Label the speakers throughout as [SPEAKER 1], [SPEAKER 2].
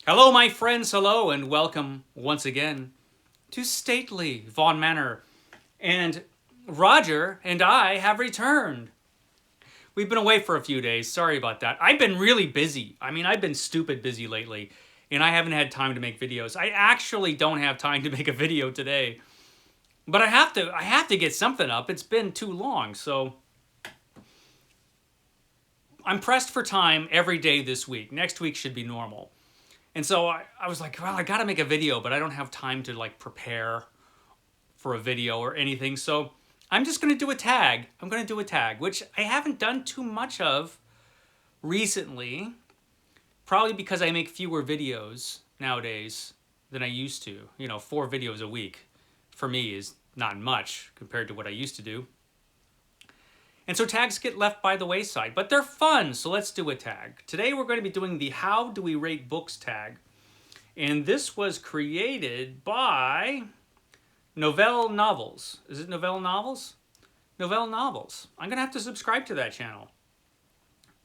[SPEAKER 1] Hello, my friends, hello, and welcome once again to stately Vaughan Manor. And Roger and I have returned. We've been away for a few days. Sorry about that. I've been really busy. I've been stupid busy lately, and I haven't had time to make videos. I actually don't have time to make a video today, but I have to get something up. It's been too long, so I'm pressed for time every day this week. Next week should be normal. And so I was like, well, I got to make a video, but I don't have time to like prepare for a video or anything. So I'm just going to do a tag. I'm going to do a tag, which I haven't done too much of recently, probably because I make fewer videos nowadays than I used to. 4 videos a week for me is not much compared to what I used to do. And so tags get left by the wayside, but they're fun, so let's do a tag. Today we're going to be doing the How Do We Rate Books tag. And this was created by NovelleNovels. Is it NovelleNovels? NovelleNovels. I'm going to have to subscribe to that channel.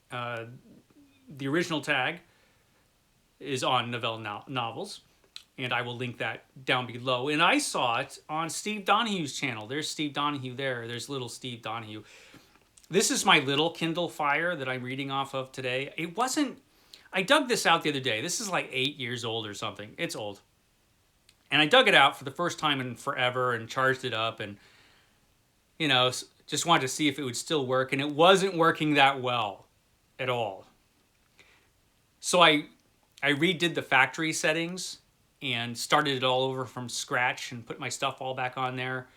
[SPEAKER 1] The original tag is on NovelleNovels, and I will link that down below. And I saw it on Steve Donoghue's channel. There's Steve Donoghue there. There's little Steve Donoghue. This is my little Kindle Fire that I'm reading off of today. I dug this out the other day. This is like 8 years old or something. It's old. And I dug it out for the first time in forever and charged it up and, just wanted to see if it would still work. And it wasn't working that well at all. So I redid the factory settings and started it all over from scratch and put my stuff all back on there.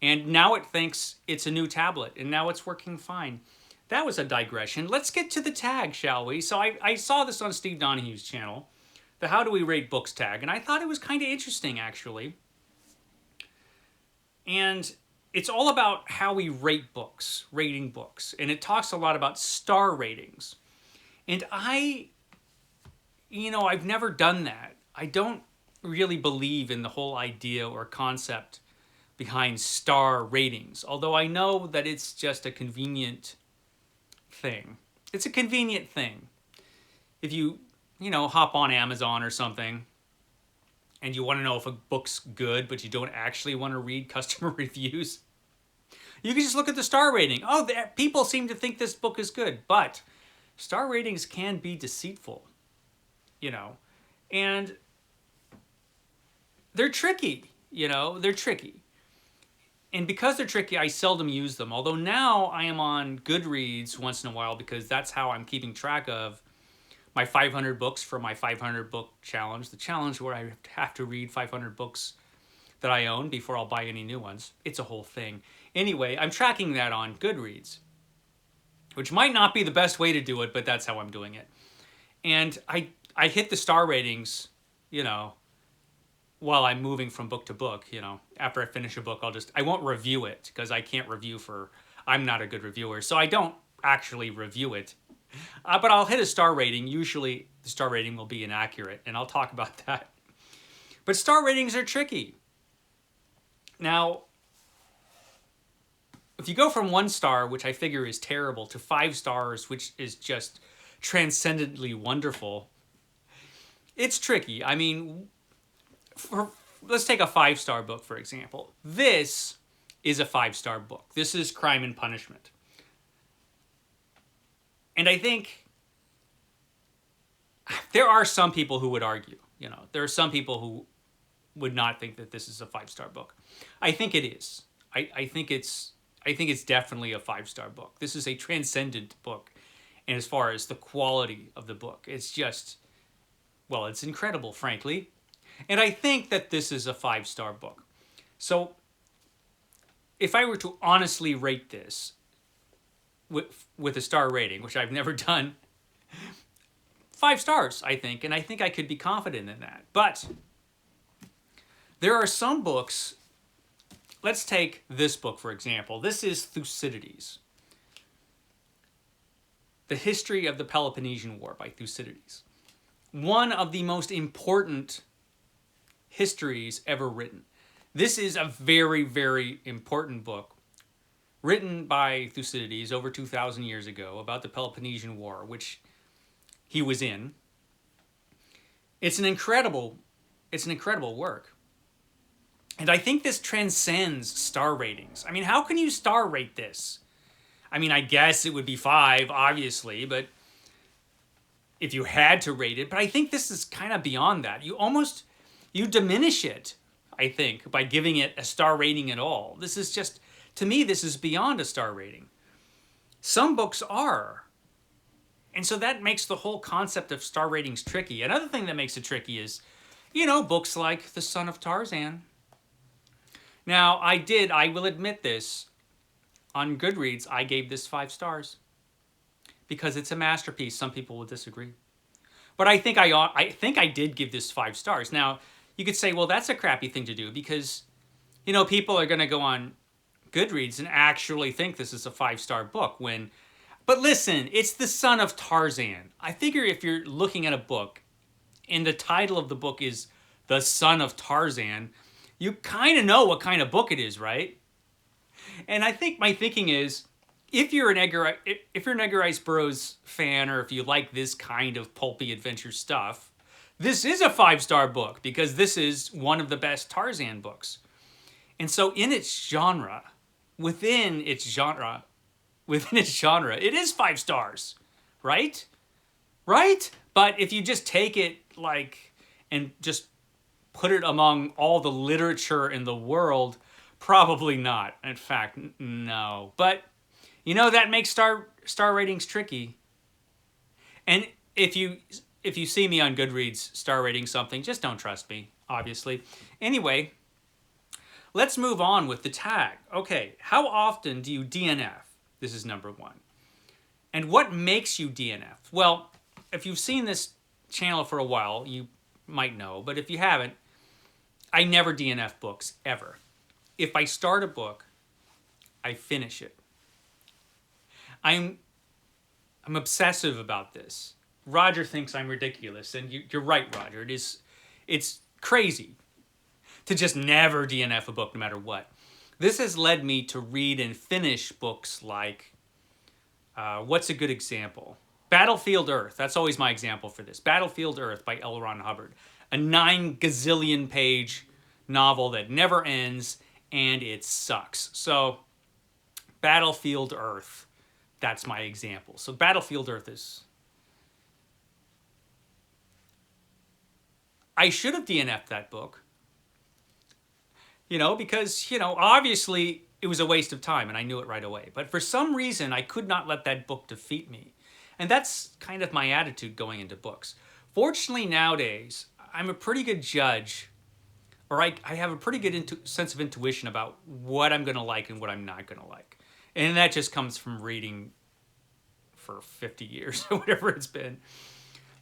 [SPEAKER 1] And now it thinks it's a new tablet, and now it's working fine. That was a digression. Let's get to the tag, shall we? So I saw this on Steve Donoghue's channel, the How Do We Rate Books tag, and I thought it was kind of interesting, actually. And it's all about how we rate books, rating books, and it talks a lot about star ratings. And I've never done that. I don't really believe in the whole idea or concept behind star ratings, although I know that it's just a convenient thing. It's a convenient thing. If you hop on Amazon or something and you want to know if a book's good, but you don't actually want to read customer reviews, you can just look at the star rating. Oh, people seem to think this book is good, but star ratings can be deceitful, and they're tricky, they're tricky. And because they're tricky, I seldom use them. Although now I am on Goodreads once in a while because that's how I'm keeping track of my 500 books for my 500 book challenge. The challenge where I have to read 500 books that I own before I'll buy any new ones. It's a whole thing. Anyway, I'm tracking that on Goodreads, which might not be the best way to do it, but that's how I'm doing it. And I hit the star ratings, while I'm moving from book to book. After I finish a book, I won't review it because I can't I'm not a good reviewer, so I don't actually review it. But I'll hit a star rating. Usually the star rating will be inaccurate, and I'll talk about that. But star ratings are tricky. Now, if you go from 1 star, which I figure is terrible, to 5 stars, which is just transcendently wonderful, it's tricky. Let's take a 5-star book, for example. This is a 5-star book. This is Crime and Punishment. And I think there are some people who would argue, there are some people who would not think that this is a 5-star book. I think it is. I think it's definitely a 5-star book. This is a transcendent book. And as far as the quality of the book, it's incredible, frankly. And I think that this is a 5-star book. So if I were to honestly rate this with a star rating, which I've never done, 5 stars, I think. And I think I could be confident in that. But there are some books. Let's take this book, for example. This is Thucydides. The History of the Peloponnesian War by Thucydides. One of the most important histories ever written. This is a very, very important book written by Thucydides over 2,000 years ago about the Peloponnesian War, which he was in. It's an incredible work. And I think this transcends star ratings. I mean, how can you star rate this? I mean, I guess it would be 5, obviously, but if you had to rate it, but I think this is kind of beyond that. You diminish it, I think, by giving it a star rating at all. This is just, to me, this is beyond a star rating. Some books are. And so that makes the whole concept of star ratings tricky. Another thing that makes it tricky is, books like The Son of Tarzan. Now, I will admit this, on Goodreads, I gave this 5 stars because it's a masterpiece. Some people will disagree. But I think I did give this 5 stars. Now, you could say, well, that's a crappy thing to do because, people are going to go on Goodreads and actually think this is a 5-star book but listen, it's The Son of Tarzan. I figure if you're looking at a book and the title of the book is The Son of Tarzan, you kind of know what kind of book it is, right? And I think my thinking is, if you're an Edgar Rice Burroughs fan, or if you like this kind of pulpy adventure stuff, this is a 5-star book because this is one of the best Tarzan books. And so in its genre, within its genre, it is 5 stars, right? Right? But if you just take it and just put it among all the literature in the world, probably not. In fact, no. But, that makes star ratings tricky. And if you see me on Goodreads star rating something, just don't trust me, obviously. Anyway, let's move on with the tag. Okay, how often do you DNF? This is number 1. And what makes you DNF? Well, if you've seen this channel for a while, you might know. But if you haven't, I never DNF books, ever. If I start a book, I finish it. I'm obsessive about this. Roger thinks I'm ridiculous, and you're right, Roger. It's crazy to just never DNF a book no matter what. This has led me to read and finish books like, what's a good example? Battlefield Earth. That's always my example for this. Battlefield Earth by L. Ron Hubbard. A 9 gazillion page novel that never ends, and it sucks. So, Battlefield Earth. That's my example. So, Battlefield Earth is... I should have DNF'd that book. Because, obviously it was a waste of time and I knew it right away. But for some reason, I could not let that book defeat me. And that's kind of my attitude going into books. Fortunately, nowadays, I'm a pretty good judge, or I have a pretty good sense of intuition about what I'm going to like and what I'm not going to like. And that just comes from reading for 50 years or whatever it's been.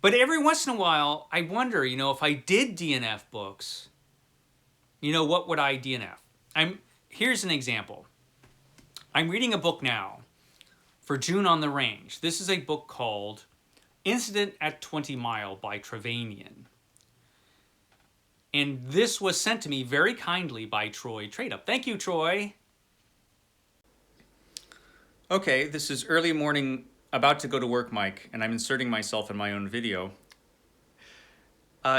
[SPEAKER 1] But every once in a while, I wonder, if I did DNF books, what would I DNF? Here's an example. I'm reading a book now for June on the Range. This is a book called Incident at 20 Mile by Trevanian. And this was sent to me very kindly by Troy Trade-Up. Thank you, Troy. Okay, this is early morning, about to go to work, Mike, and I'm inserting myself in my own video.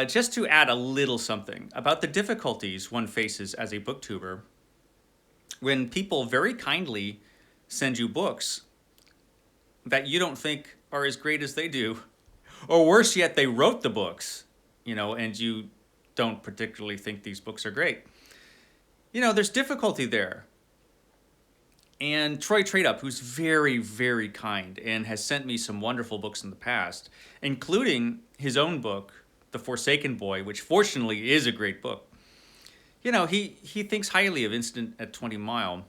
[SPEAKER 1] Just to add a little something about the difficulties one faces as a booktuber when people very kindly send you books that you don't think are as great as they do, or worse yet, they wrote the books, and you don't particularly think these books are great. There's difficulty there. And Troy Trade-Up, who's very, very kind and has sent me some wonderful books in the past, including his own book, The Forsaken Boy, which fortunately is a great book. He thinks highly of Incident at 20 Mile,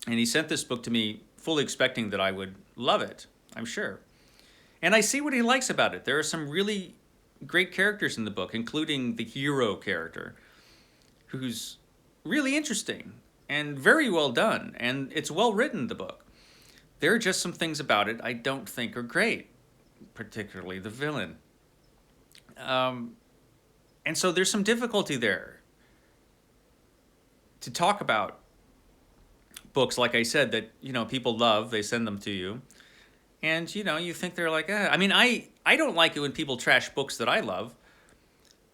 [SPEAKER 1] and he sent this book to me fully expecting that I would love it, I'm sure. And I see what he likes about it. There are some really great characters in the book, including the hero character, who's really interesting and very well done, and it's well written, the book. There are just some things about it I don't think are great, particularly the villain. And so there's some difficulty there to talk about books, like I said, that, people love, they send them to you. And, you think they're like, I don't like it when people trash books that I love.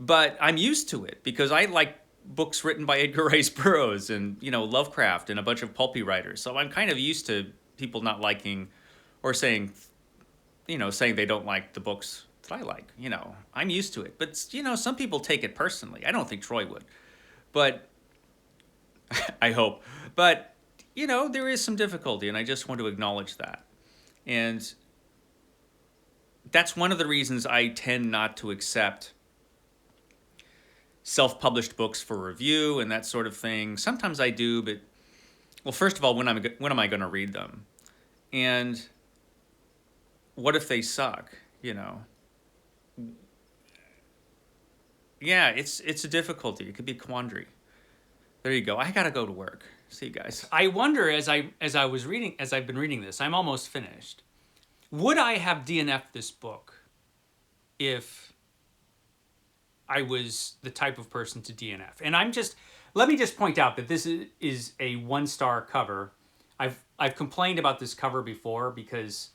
[SPEAKER 1] But I'm used to it because I like books written by Edgar Rice Burroughs and, Lovecraft and a bunch of pulpy writers. So I'm kind of used to people not liking or saying they don't like the books that I like. I'm used to it. But, some people take it personally. I don't think Troy would. But I hope. But, there is some difficulty, and I just want to acknowledge that. And that's one of the reasons I tend not to accept self-published books for review and that sort of thing. Sometimes I do, but, well, first of all, when am I going to read them? And what if they suck, Yeah, it's a difficulty. It could be a quandary. There you go. I got to go to work. See you guys. I wonder as I've been reading this, I'm almost finished. Would I have DNF'd this book if I was the type of person to DNF? And let me just point out that this is a 1-star cover. I've complained about this cover before because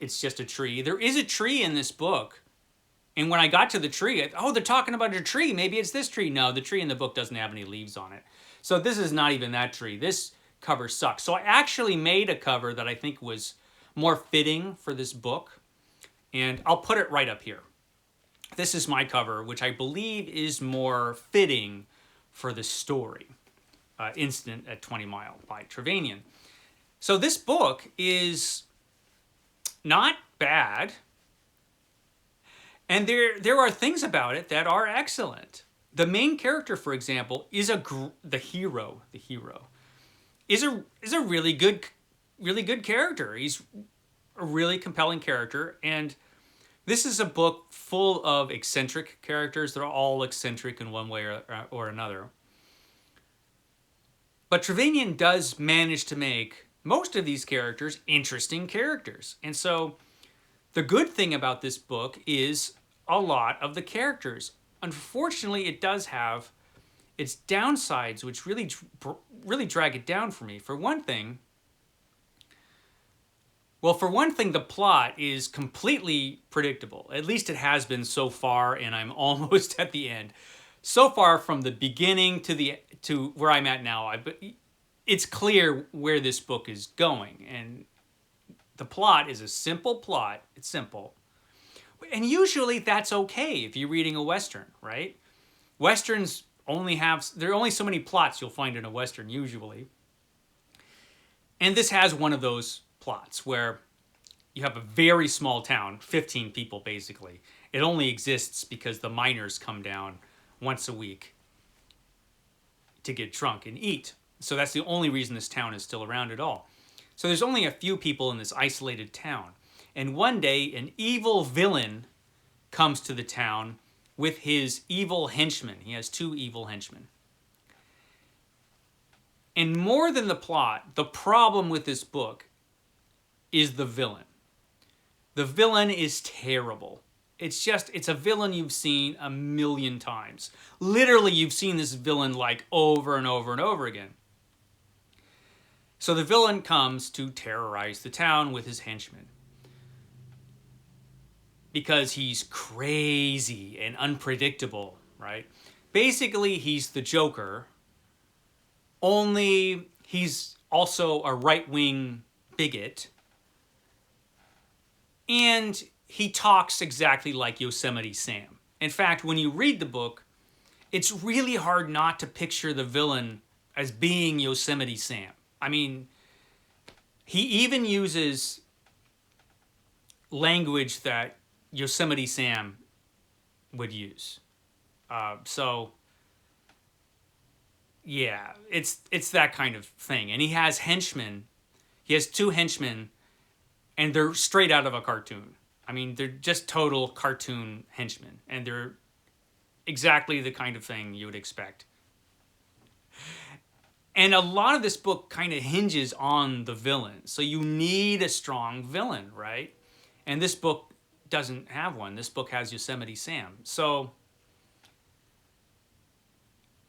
[SPEAKER 1] it's just a tree. There is a tree in this book. And when I got to the tree, they're talking about a tree. Maybe it's this tree. No, the tree in the book doesn't have any leaves on it. So this is not even that tree. This cover sucks. So I actually made a cover that I think was more fitting for this book. And I'll put it right up here. This is my cover, which I believe is more fitting for the story, Incident at 20 Mile by Trevanian. So this book is not bad. And there are things about it that are excellent. The main character, for example, is the hero. The hero is a really good character. He's a really compelling character, and this is a book full of eccentric characters. They're all eccentric in one way or another. But Trevanian does manage to make most of these characters interesting characters. And so the good thing about this book is a lot of the characters. Unfortunately, it does have its downsides, which really drag it down for me. For one thing, the plot is completely predictable. At least it has been so far, and I'm almost at the end. So far, from the beginning to where I'm at now, it's clear where this book is going. And the plot is a simple plot. It's simple. And usually that's okay if you're reading a Western, right? Westerns there are only so many plots you'll find in a Western usually. And this has one of those plots where you have a very small town, 15 people basically. It only exists because the miners come down once a week to get drunk and eat. So that's the only reason this town is still around at all. So there's only a few people in this isolated town. And one day, an evil villain comes to the town with his evil henchmen. He has 2 evil henchmen. And more than the plot, the problem with this book is the villain. The villain is terrible. It's a villain you've seen a million times. Literally, you've seen this villain like over and over and over again. So the villain comes to terrorize the town with his henchmen. Because he's crazy and unpredictable, right? Basically, he's the Joker, only he's also a right-wing bigot, and he talks exactly like Yosemite Sam. In fact, when you read the book, it's really hard not to picture the villain as being Yosemite Sam. I mean, he even uses language that Yosemite Sam would use. So, yeah, it's that kind of thing. And he has henchmen. He has 2 henchmen, and they're straight out of a cartoon. I mean, they're just total cartoon henchmen, and they're exactly the kind of thing you would expect. And a lot of this book kind of hinges on the villain. So you need a strong villain, right? And this book doesn't have one. This book has Yosemite Sam. So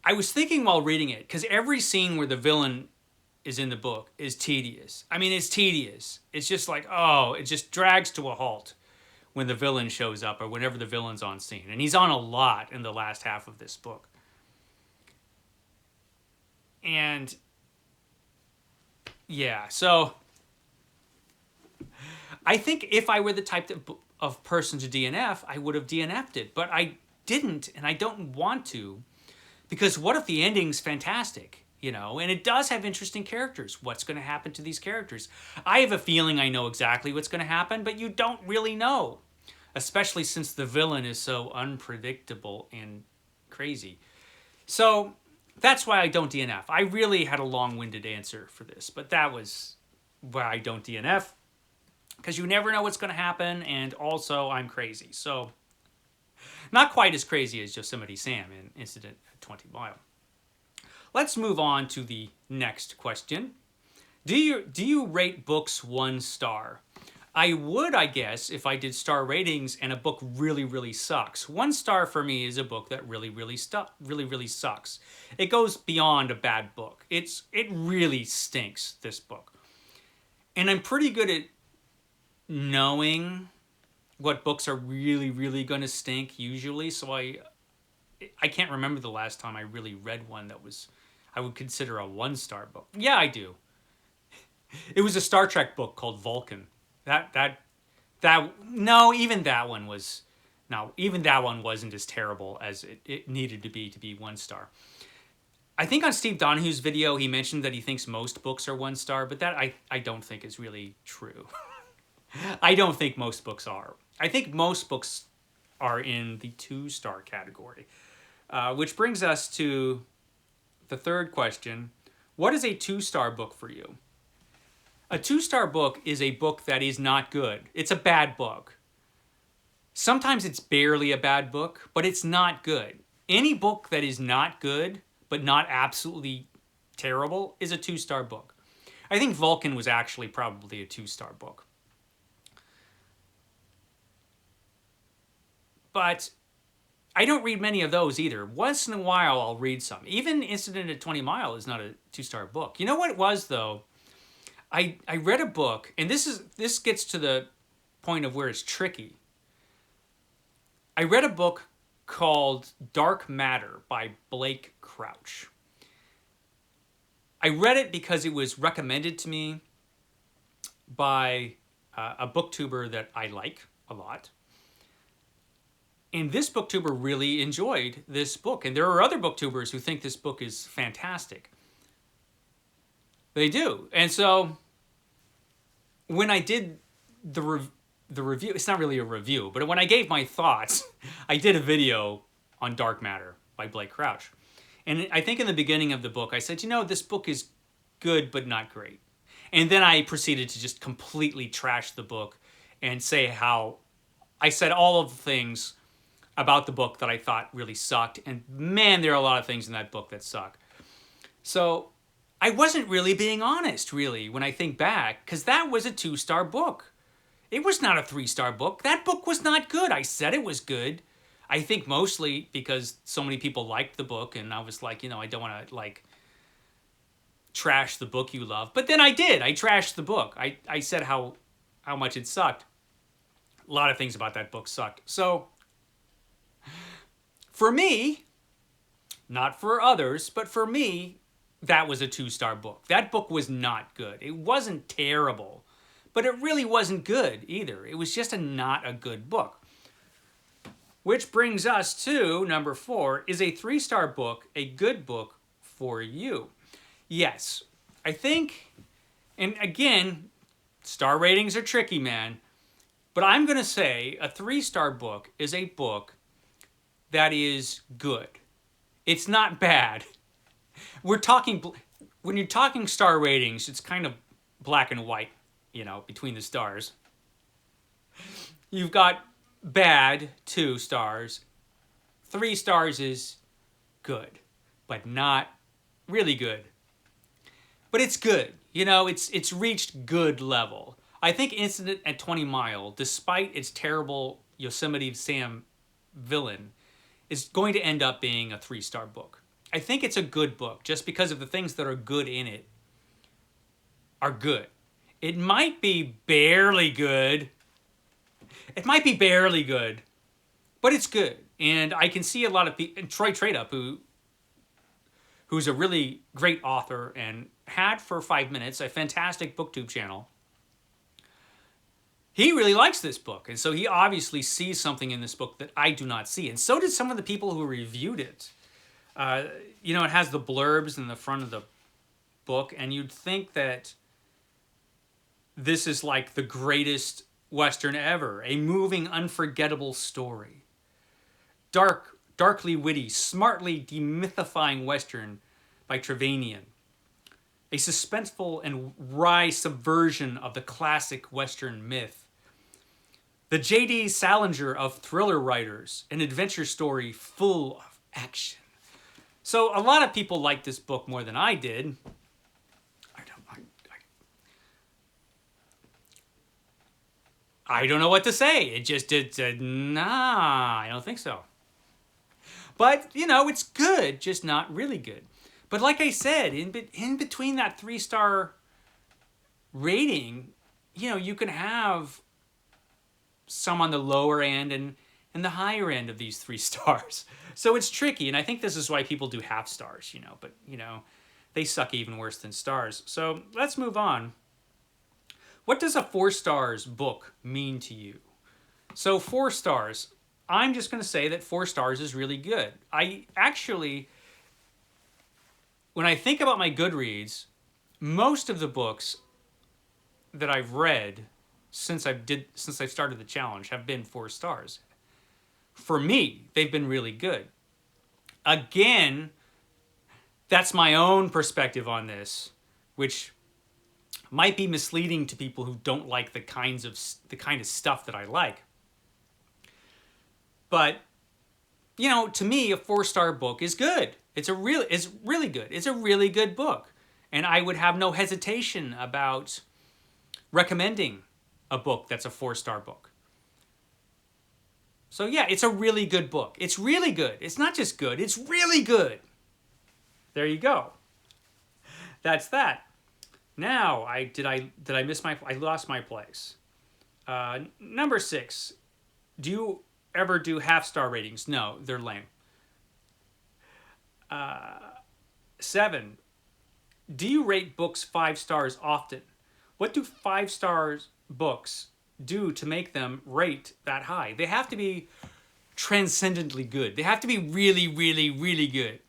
[SPEAKER 1] I was thinking while reading it, because every scene where the villain is in the book is tedious. I mean, it's tedious. It's just like, it just drags to a halt. when the villain shows up or whenever the villain's on scene. And he's on a lot in the last half of this book. And yeah, so I think if I were the type of person to DNF, I would have DNF'd it. But I didn't, and I don't want to, because what if the ending's fantastic? You know, and it does have interesting characters. What's going to happen to these characters? I have a feeling I know exactly what's going to happen, but you don't really know. Especially since the villain is so unpredictable and crazy. So that's why I don't DNF. I really had a long-winded answer for this, but that was why I don't DNF. Because you never know what's going to happen, and also I'm crazy. So not quite as crazy as Yosemite Sam in Incident at 20 Mile. Let's move on to the next question. Do you rate books 1 star? I would, I guess, if I did star ratings and a book really, really sucks. 1 star for me is a book that really, really sucks. It goes beyond a bad book. It really stinks, this book. And I'm pretty good at knowing what books are really, really going to stink usually. So I can't remember the last time I really read one that I would consider a 1 star book. Yeah, I do. It was a Star Trek book called Vulcan. Even that one wasn't as terrible as it needed to be 1 star. I think on Steve Donoghue's video, he mentioned that he thinks most books are 1 star, but that I don't think is really true. I don't think most books are. I think most books are in the 2 star category. Which brings us to the third question. What is a 2 star book for you? A 2 star book is a book that is not good. It's a bad book. Sometimes it's barely a bad book, but it's not good. Any book that is not good, but not absolutely terrible, is a 2 star book. I think Vulcan was actually probably a 2 star book. But I don't read many of those either. Once in a while, I'll read some. Even Incident at 20 Mile is not a 2 star book. You know what it was, though? I read a book, and this gets to the point of where it's tricky. I read a book called Dark Matter by Blake Crouch. I read it because it was recommended to me by a booktuber that I like a lot. And this booktuber really enjoyed this book. And there are other booktubers who think this book is fantastic. They do. And so when I did the review, it's not really a review, but when I gave my thoughts, I did a video on Dark Matter by Blake Crouch. And I think in the beginning of the book, I said, this book is good, but not great. And then I proceeded to just completely trash the book and say how I said all of the things about the book that I thought really sucked. And man, there are a lot of things in that book that suck. So I wasn't really being honest, really, when I think back, because that was a 2 star book. It was not a 3 star book. That book was not good. I said it was good. I think mostly because so many people liked the book, and I was like, I don't want to, trash the book you love. But then I did. I trashed the book. I said how much it sucked. A lot of things about that book sucked. So for me, not for others, but for me, that was a 2 star book. That book was not good. It wasn't terrible, but it really wasn't good either. It was just not a good book. Which brings us to number 4. Is a 3 star book a good book for you? Yes. I think, and again, star ratings are tricky, man, but I'm going to say a 3 star book is a book that is good. It's not bad. When you're talking star ratings, it's kind of black and white, between the stars. You've got bad, 2 stars. 3 stars is good, but not really good. But it's good. It's reached good level. I think Incident at 20 Mile, despite its terrible Yosemite Sam villain, is going to end up being a 3 star book. I think it's a good book just because of the things that are good in it are good. It might be barely good. It might be barely good, but it's good. And I can see a lot of people, and Troy Trade-Up, who's a really great author and had for 5 minutes a fantastic booktube channel. He really likes this book, and so he obviously sees something in this book that I do not see. And so did some of the people who reviewed it. You know, it has the blurbs in the front of the book, and you'd think that this is like the greatest Western ever, a moving, unforgettable story. Darkly witty, smartly demythifying Western by Trevanian. A suspenseful and wry subversion of the classic Western myth. The J.D. Salinger of thriller writers, an adventure story full of action. So a lot of people like this book more than I did. I don't know what to say. It said, nah, I don't think so. But, you know, it's good, just not really good. But like I said, in between that 3-star rating, you know, you can have some on the lower end and the higher end of these 3 stars. So it's tricky, and I think this is why people do half stars, you know, but, you know, they suck even worse than stars. So let's move on. What does a 4 stars book mean to you? So 4 stars, I'm just going to say that 4 stars is really good. I actually, when I think about my Goodreads, most of the books that I've read since I've started the challenge have been 4 stars. For me, they've been really good. Again, that's my own perspective on this, which might be misleading to people who don't like the kind of stuff that I like. But, you know, to me, a 4-star book is good. It's really good. It's a really good book. And I would have no hesitation about recommending a book that's a 4-star book. So yeah, it's a really good book. It's really good. It's not just good, it's really good. There you go. That's that. Now, I lost my place. Number 6. Do you ever do half-star ratings? No, they're lame. 7. Do you rate books 5 stars often? What do 5-star books do to make them rate that high? They have to be transcendently good. They have to be really, really, really good.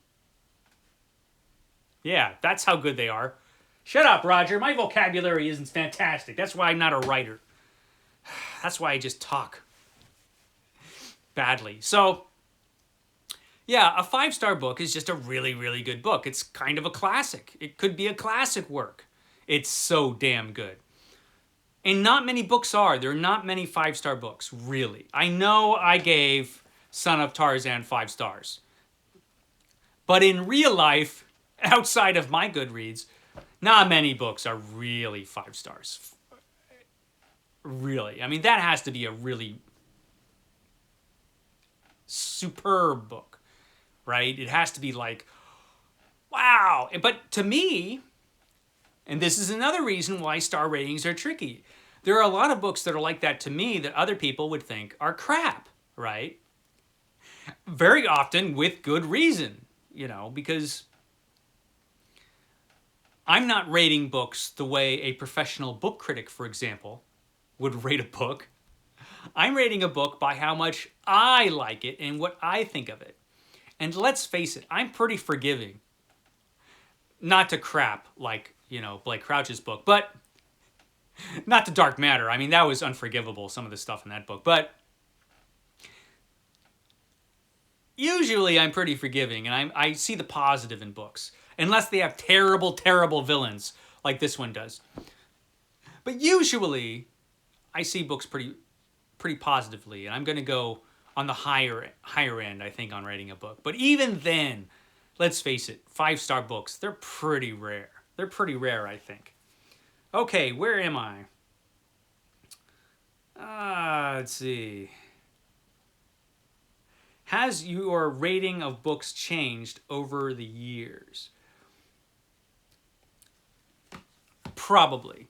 [SPEAKER 1] Yeah, that's how good they are. Shut up, Roger. My vocabulary isn't fantastic. That's why I'm not a writer. That's why I just talk badly. So, yeah, a 5-star book is just a really, really good book. It's kind of a classic. It could be a classic work. It's so damn good. And not many books are. There are not many 5-star books, really. I know I gave Son of Tarzan 5 stars. But in real life, outside of my Goodreads, not many books are really 5 stars. Really. I mean, that has to be a really superb book, right? It has to be like, wow. But to me, and this is another reason why star ratings are tricky, there are a lot of books that are like that to me that other people would think are crap, right? Very often with good reason, you know, because I'm not rating books the way a professional book critic, for example, would rate a book. I'm rating a book by how much I like it and what I think of it. And let's face it, I'm pretty forgiving. Not to crap like, you know, Blake Crouch's book, but not to Dark Matter. I mean, that was unforgivable, some of the stuff in that book. But usually I'm pretty forgiving, and I see the positive in books. Unless they have terrible, terrible villains, like this one does. But usually, I see books pretty positively, and I'm going to go on the higher end, I think, on rating a book. But even then, let's face it, 5-star books, they're pretty rare. They're pretty rare, I think. Okay, where am I? Let's see. Has your rating of books changed over the years? Probably.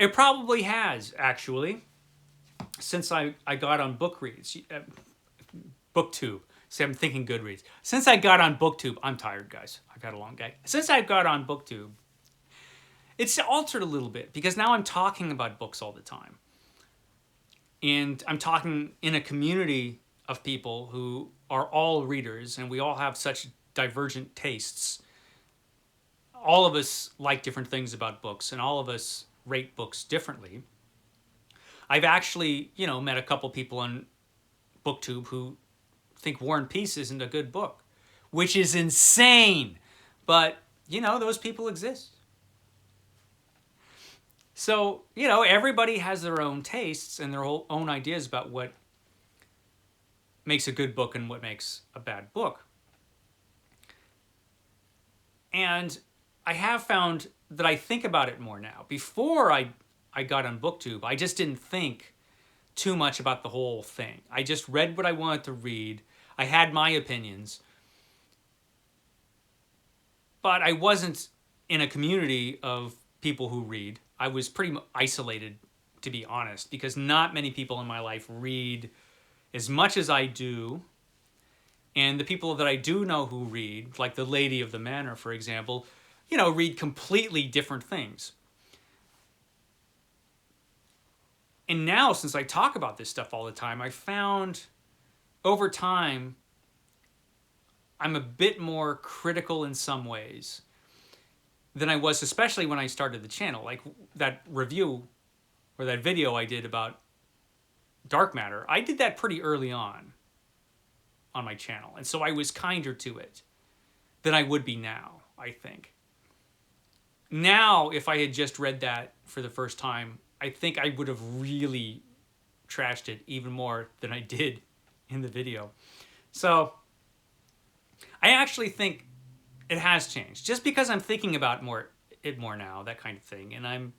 [SPEAKER 1] It probably has, actually, since I got on BookTube. See, I'm thinking Goodreads. Since I got on BookTube, I'm tired, guys. I've had a long day. Since I got on BookTube, it's altered a little bit because now I'm talking about books all the time. And I'm talking in a community of people who are all readers, and we all have such divergent tastes. All of us like different things about books, and all of us rate books differently. I've actually, met a couple people on BookTube who think War and Peace isn't a good book, which is insane. But, those people exist. So, everybody has their own tastes and their own ideas about what makes a good book and what makes a bad book. And I have found that I think about it more now. Before I got on BookTube, I just didn't think too much about the whole thing. I just read what I wanted to read. I had my opinions. But I wasn't in a community of people who read. I was pretty isolated, to be honest, because not many people in my life read as much as I do. And the people that I do know who read, like the lady of the manor, for example, read completely different things. And now, since I talk about this stuff all the time, I found over time I'm a bit more critical in some ways than I was, especially when I started the channel. Like that review or that video I did about dark matter, I did that pretty early on my channel. And so I was kinder to it than I would be now, I think. Now, if I had just read that for the first time, I think I would have really trashed it even more than I did in the video. So I actually think it has changed, just because I'm thinking about it more now, that kind of thing, and I'm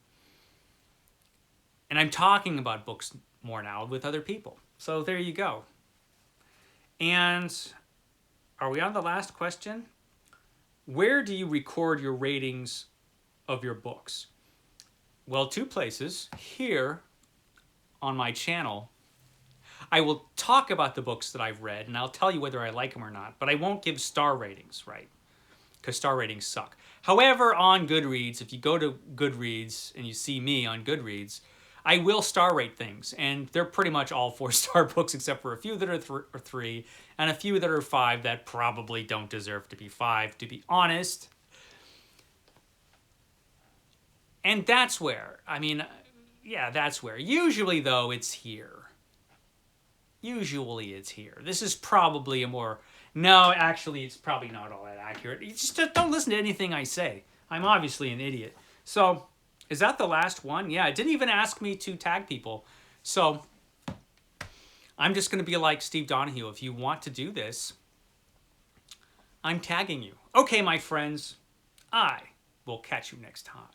[SPEAKER 1] talking about books more now with other people. So there you go. And are we on the last question? Where do you record your ratings of your books? Well, two places. Here on my channel, I will talk about the books that I've read, and I'll tell you whether I like them or not, but I won't give star ratings, right? Because star ratings suck. However, on Goodreads, if you go to Goodreads and you see me on Goodreads, I will star rate things, and they're pretty much all 4-star books except for a few that are 3 and a few that are 5 that probably don't deserve to be 5, to be honest. And that's where, that's where. Usually, though, it's here. Usually it's here. This is probably no, actually, it's probably not all that accurate. You just don't listen to anything I say. I'm obviously an idiot. So, is that the last one? Yeah, it didn't even ask me to tag people. So, I'm just going to be like Steve Donoghue. If you want to do this, I'm tagging you. Okay, my friends, I will catch you next time.